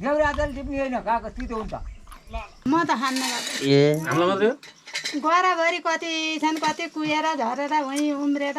देउराजले टिप्ने होइन कागज तितो हुन्छ म त खान्न ए हाम्रो मात्रै गराभरि कति छन् कति कुहेर झरेर वहीँ उम्रेर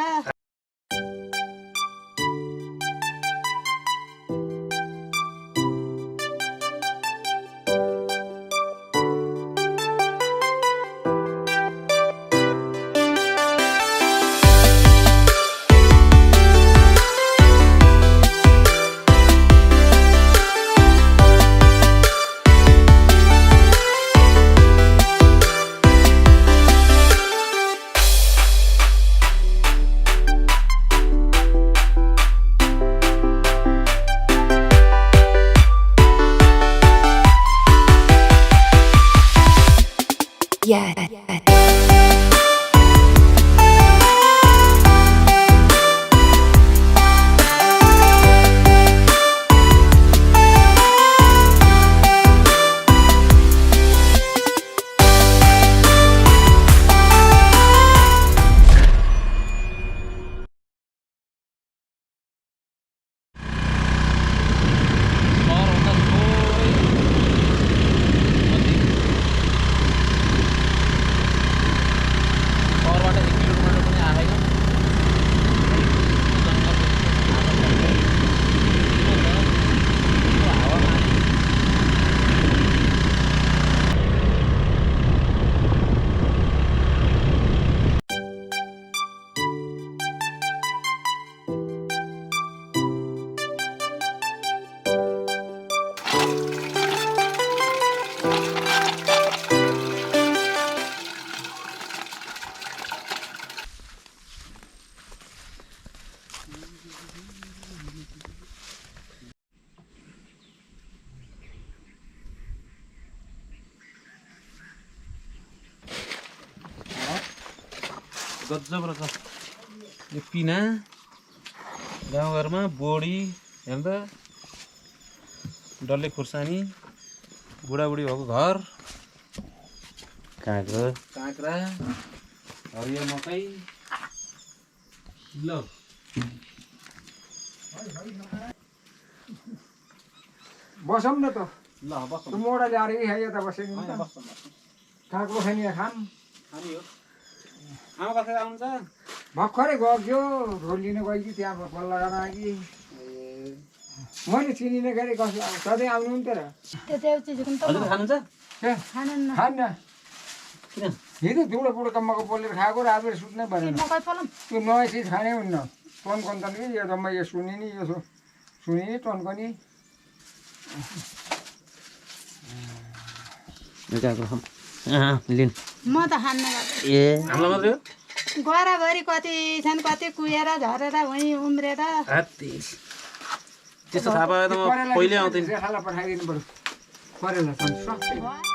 गजब रहेछ यो पिना गाउँघरमा बोडी हेर्नु त डल्ले खुर्सानी बुढाबुढी भएको घर काँक्रा हरियो मकै ल बसौँ न त ल बस्छ मोडा ल्याएर यता बसेँ काँक्रो खाने खाम आमा कता आउनुहुन्छ भर्खरै गयो ढोलिनु गयो कि त्यहाँ फल लगाएर कि मैले चिनिने गरी कसलाई सधैँ आउनु नि तर हजुर खानुहुन्छ खान्न हिजो बुढो बुढो कम्माको पोलेर खाएको रातभरि सुत्नै भएन त्यो नयाँ चिज खानै हुन्न टन्कन त नि यो त मैले सुने नि यो सुने नि टन्कनी म त खान्न ए हाम्रो मात्रै गराभरि कति छन् कति कुहेर झरेर वहीँ उम्रेर त्यस्तो थाहा पाए त म पहिले आउँथेँ जेठालाई पठाइदिनु पर्यो करेला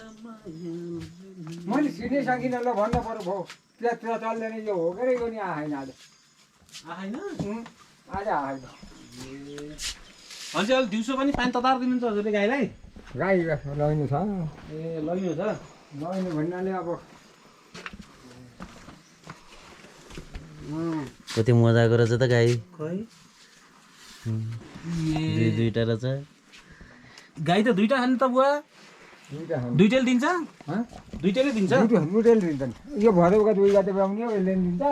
मैले छिर्नै सकिनँ ल भन्नु पर्यो भो त्यहाँ चल्दैन यो हो के यो नि आएन आज आएन आज आएन अनि अहिले दिउँसो पनि पानी ततार दिनुहुन्छ हजुरले गाईलाई गाई लैनु छ ए लैनु छ लैनु भन्नाले अब कति मजाको रहेछ त गाई खै दुईटा रहेछ गाई त दुईटा खाने त बुवा दुईटैले दिन्छ दुईटैले दिन्छ दुईटैले दिन्छन् यो भरेको दुई गाते पाउने हो यसले दिन्छ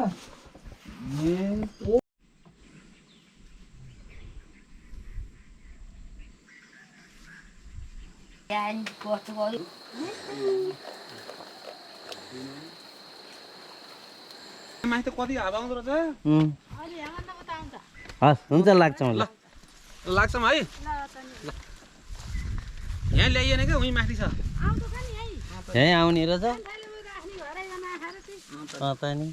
माथि त कति हावा आउँदो रहेछ हस् हुन्छ लाग्छ मलाई लाग्छ है यहाँ ल्याइएन क्या उहीँ माथि छ यहीँ आउने रहेछ नि